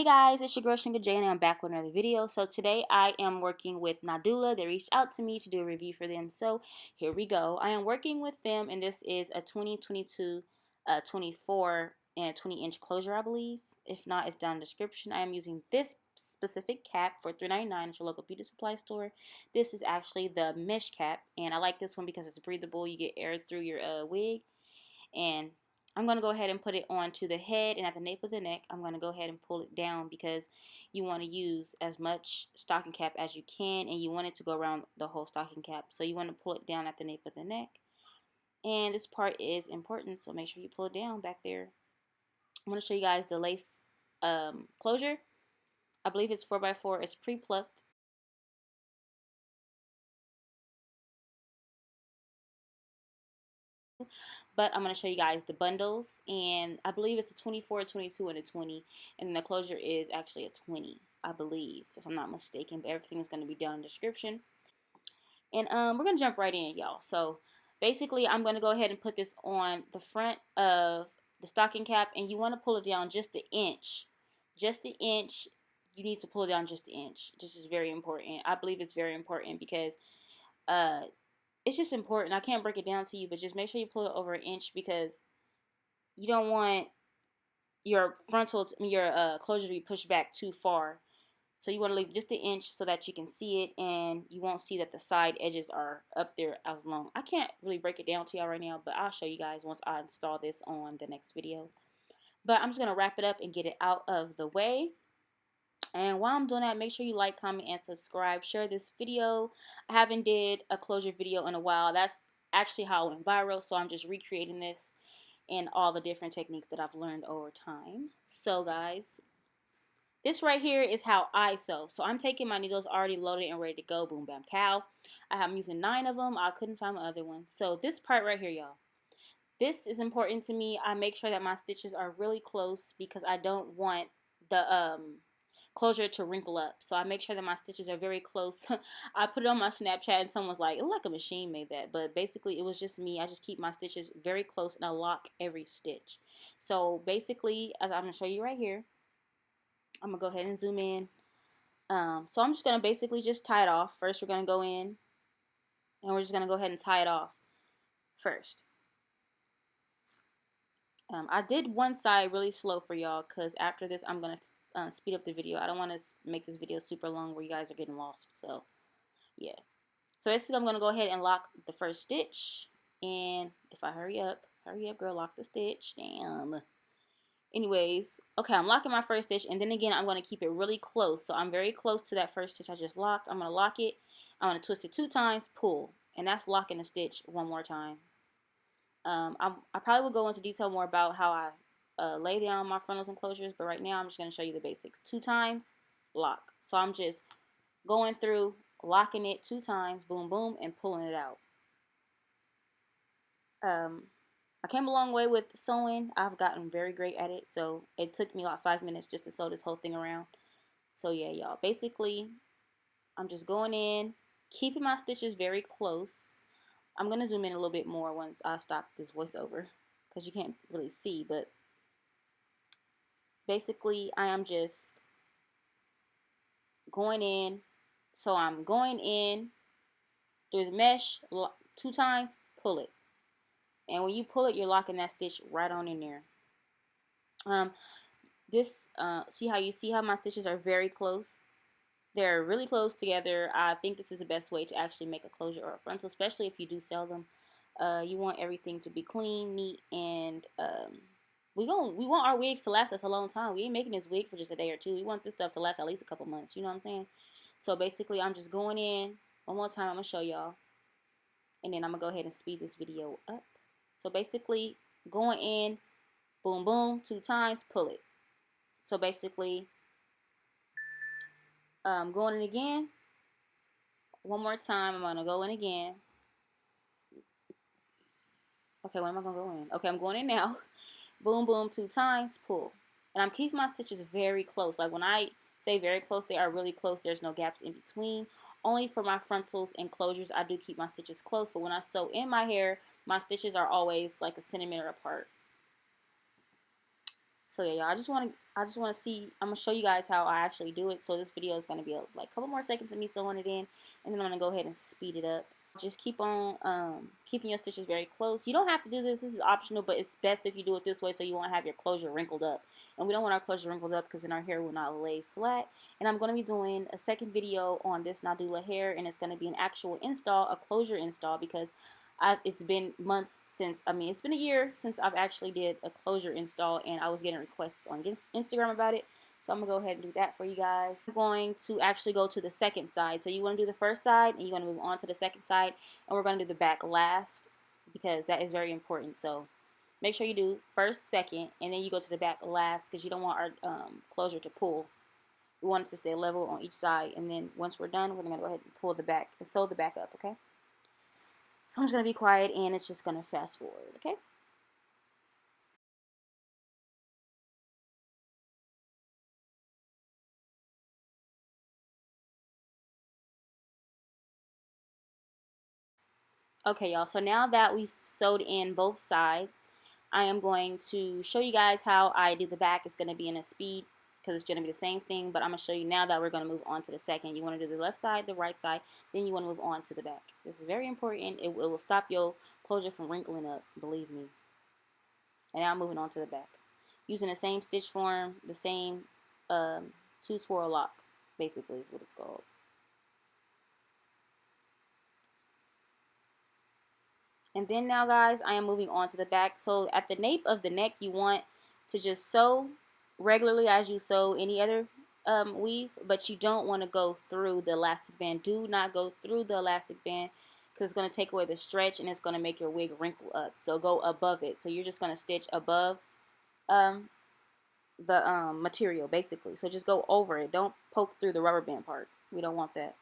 Hey guys, it's your girl Shinga J and I'm back with another video. So today I am working with Nadula. They reached out to me to do a review for them. So here we go. I am working with them and this is a 2022 24 and 20-inch closure, I believe. If not, it's down in the description. I am using this specific cap for $3.99 at your local beauty supply store. This is actually the mesh cap and I like this one because it's breathable. You get air through your wig. And I'm going to go ahead and put it onto the head and at the nape of the neck. I'm going to go ahead and pull it down because you want to use as much stocking cap as you can and you want it to go around the whole stocking cap. So you want to pull it down at the nape of the neck. And this part is important, so make sure you pull it down back there. I'm going to show you guys the lace closure. I believe it's 4x4. It's pre-plucked. But I'm going to show you guys the bundles, and I believe it's a 24, a 22, and a 20, and the closure is actually a 20, I believe, if I'm not mistaken, but everything is going to be down in the description. And we're going to jump right in, y'all. So basically, I'm going to go ahead and put this on the front of the stocking cap, and you want to pull it down just an inch. Just an inch. You need to pull it down just an inch. This is very important. I believe it's very important because it's just important. I can't break it down to you, but just make sure you pull it over an inch because you don't want your closure to be pushed back too far. So you want to leave just an inch so that you can see it and you won't see that the side edges are up there as long. I can't really break it down to y'all right now, but I'll show you guys once I install this on the next video. But I'm just going to wrap it up and get it out of the way. And while I'm doing that, make sure you like, comment, and subscribe. Share this video. I haven't did a closure video in a while. That's actually how it went viral. So I'm just recreating this and all the different techniques that I've learned over time. So guys, this right here is how I sew. So I'm taking my needles already loaded and ready to go. Boom, bam, cow. I'm using 9 of them. I couldn't find my other one. So this part right here, y'all. This is important to me. I make sure that my stitches are really close because I don't want the closure to wrinkle up. So I make sure that my stitches are very close. I put it on my Snapchat and someone was like, it looked like a machine made that. But basically it was just me. I just keep my stitches very close and I lock every stitch. So basically, as I'm going to show you right here, I'm going to go ahead and zoom in. So I'm just going to basically just tie it off. First we're going to go in and we're just going to go ahead and tie it off first. I did one side really slow for y'all because after this I'm going to speed up the video. I don't want to make this video super long where you guys are getting lost. So, yeah. So basically I'm going to go ahead and lock the first stitch. And if I hurry up, girl, lock the stitch. Damn. Anyways, okay, I'm locking my first stitch. And then again, I'm going to keep it really close. So I'm very close to that first stitch I just locked. I'm going to lock it. I'm going to twist it 2 times, pull. And that's locking the stitch one more time. I probably will go into detail more about how I lay down my frontals and closures, but right now I'm just going to show you the basics. 2 times, lock. So I'm just going through, locking it 2 times, boom, boom, and pulling it out. I came a long way with sewing. I've gotten very great at it, so it took me about 5 minutes just to sew this whole thing around. So yeah, y'all, basically, I'm just going in, keeping my stitches very close. I'm going to zoom in a little bit more once I stop this voiceover because you can't really see, but basically I am just going in. So I'm going in through the mesh 2 times, pull it. And when you pull it, you're locking that stitch right on in there. See how my stitches are very close? They're really close together. I think this is the best way to actually make a closure or a frontal, especially if you do sell them. You want everything to be clean, neat, and we want our wigs to last us a long time. We ain't making this wig for just a day or two. We want this stuff to last at least a couple months. You know what I'm saying? So basically, I'm just going in. One more time, I'm going to show y'all. And then I'm going to go ahead and speed this video up. So basically, going in, boom, boom, 2 times, pull it. So basically, going in again. One more time, I'm going to go in again. Okay, when am I going to go in? Okay, I'm going in now. Boom, boom, 2 times, pull. And I'm keeping my stitches very close. Like when I say very close, they are really close. There's no gaps in between. Only for my frontals and closures, I do keep my stitches close. But when I sew in my hair, my stitches are always like a centimeter apart. So yeah, y'all, I just want to see. I'm gonna show you guys how I actually do it. So this video is gonna be like a couple more seconds of me sewing it in, and then I'm gonna go ahead and speed it up. Just keep on keeping your stitches very close. You don't have to do this. This is optional, but it's best if you do it this way so you won't have your closure wrinkled up. And we don't want our closure wrinkled up because then our hair will not lay flat. And I'm going to be doing a second video on this Nadula hair, and it's going to be an actual install, a closure install, because it's been months since, it's been a year since I've actually did a closure install, and I was getting requests on Instagram about it. So I'm going to go ahead and do that for you guys. I'm going to actually go to the second side. So you want to do the first side, and you want to move on to the second side. And we're going to do the back last because that is very important. So make sure you do first, second, and then you go to the back last because you don't want our closure to pull. We want it to stay level on each side. And then once we're done, we're going to go ahead and pull the back and sew the back up, okay? So I'm just going to be quiet, and it's just going to fast forward, okay? Okay, y'all, so now that we've sewed in both sides, I am going to show you guys how I do the back. It's going to be in a speed because it's going to be the same thing, but I'm going to show you now that we're going to move on to the second. You want to do the left side, the right side, then you want to move on to the back. This is very important. It will stop your closure from wrinkling up, believe me. And now I'm moving on to the back. Using the same stitch form, the same two swirl lock, basically is what it's called. And then now, guys, I am moving on to the back. So at the nape of the neck, you want to just sew regularly as you sew any other weave, but you don't want to go through the elastic band. Do not go through the elastic band because it's going to take away the stretch and it's going to make your wig wrinkle up. So go above it. So you're just going to stitch above the material, basically. So just go over it. Don't poke through the rubber band part. We don't want that.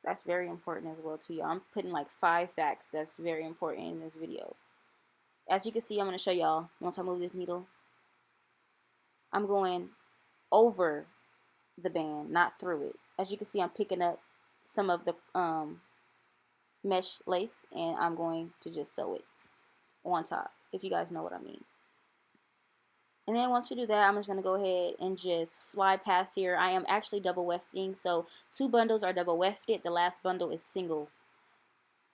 That's very important as well too, y'all. I'm putting like 5 facts that's very important in this video. As you can see, I'm going to show y'all once I move this needle. I'm going over the band, not through it. As you can see, I'm picking up some of the mesh lace, and I'm going to just sew it on top, if you guys know what I mean. And then once we do that, I'm just going to go ahead and just fly past here. I am actually double wefting, so 2 bundles are double wefted. The last bundle is single.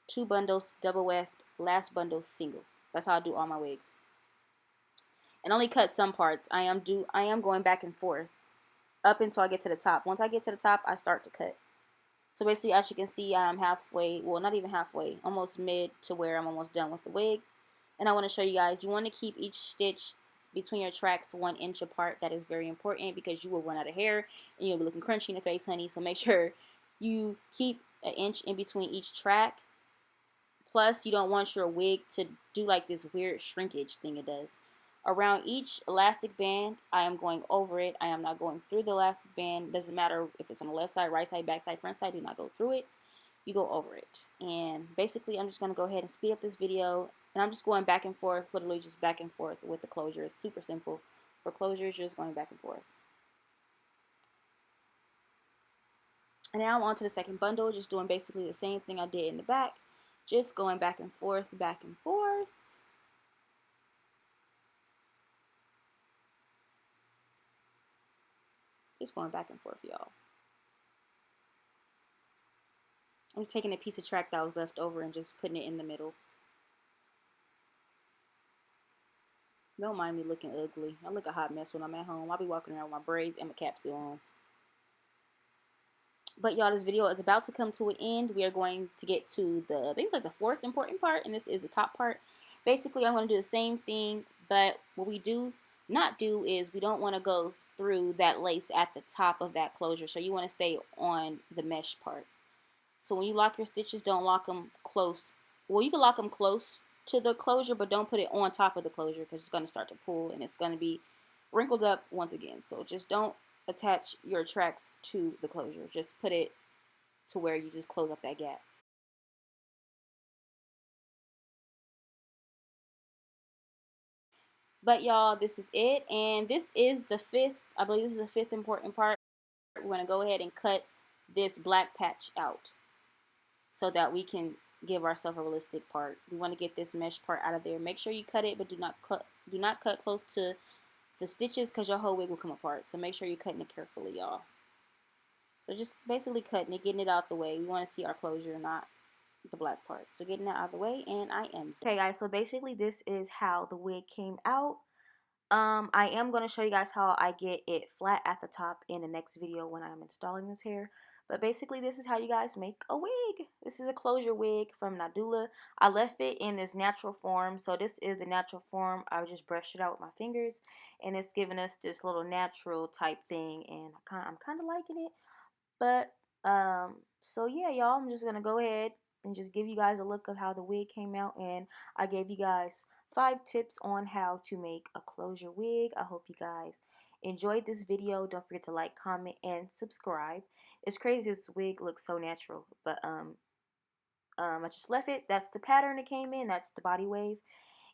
2 bundles double weft, last bundle single. That's how I do all my wigs. And only cut some parts. I am going back and forth up until I get to the top. Once I get to the top, I start to cut. So basically, as you can see, I'm halfway, well, not even halfway, almost mid to where I'm almost done with the wig. And I want to show you guys, you want to keep each stitch between your tracks 1 inch apart. That is very important because you will run out of hair and you'll be looking crunchy in the face, honey. So make sure you keep an inch in between each track. Plus, you don't want your wig to do like this weird shrinkage thing it does. Around each elastic band, I am going over it. I am not going through the elastic band. Doesn't matter if it's on the left side, right side, back side, front side. Do not go through it. You go over it. And basically, I'm just going to go ahead and speed up this video. And I'm just going back and forth, literally just back and forth with the closure. It's super simple. For closures, you're just going back and forth. And now I'm on to the second bundle, just doing basically the same thing I did in the back. Just going back and forth, back and forth. Just going back and forth, y'all. I'm taking a piece of track that was left over and just putting it in the middle. Don't mind me looking ugly. I look a hot mess when I'm at home. I'll be walking around with my braids and my cap still on. But y'all, this video is about to come to an end. We are going to get to I think it's like the 4th important part, and this is the top part. Basically, I'm going to do the same thing, but what we do not do is we don't want to go through that lace at the top of that closure. So you want to stay on the mesh part. So when you lock your stitches, don't lock them close. Well, you can lock them close to the closure, but don't put it on top of the closure because it's going to start to pull and it's going to be wrinkled up once again. So just don't attach your tracks to the closure. Just put it to where you just close up that gap. But y'all, this is it, and this is the 5th, I believe this is the 5th important part. We're going to go ahead and cut this black patch out so that we can give ourselves a realistic part. We want to get this mesh part out of there. Make sure you cut it, but do not cut close to the stitches because your whole wig will come apart. So make sure you're cutting it carefully, y'all. So just basically cutting it, getting it out the way. We want to see our closure, not the black part. So getting that out of the way, and I am. Okay, guys, so basically this is how the wig came out. I am going to show you guys how I get it flat at the top in the next video when I'm installing this hair. But basically, this is how you guys make a wig. This is a closure wig from Nadula. I left it in this natural form. So this is the natural form. I just brushed it out with my fingers. And it's giving us this little natural type thing. And I'm kind of liking it. But, so yeah, y'all, I'm just going to go ahead and just give you guys a look of how the wig came out. And I gave you guys 5 tips on how to make a closure wig. I hope you guys enjoyed this video. Don't forget to like, comment, and subscribe. It's crazy this wig looks so natural, but I just left it. That's the pattern it came in. That's the body wave.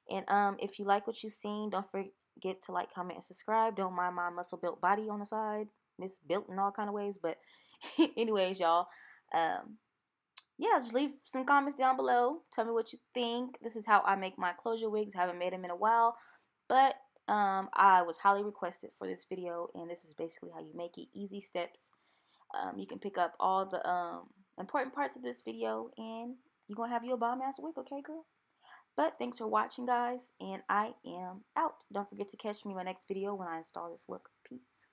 And if you like what you've seen, don't forget to like, comment, and subscribe. Don't mind my muscle built body on the side. It's built in all kind of ways, but anyways, y'all, yeah, just leave some comments down below. Tell me what you think. This is how I make my closure wigs. I haven't made them in a while, but I was highly requested for this video, and this is basically how you make it. Easy steps. You can pick up all the important parts of this video, and you're gonna have you a bomb ass wig, okay, girl? But thanks for watching, guys, and I am out. Don't forget to catch me in my next video when I install this look. Peace.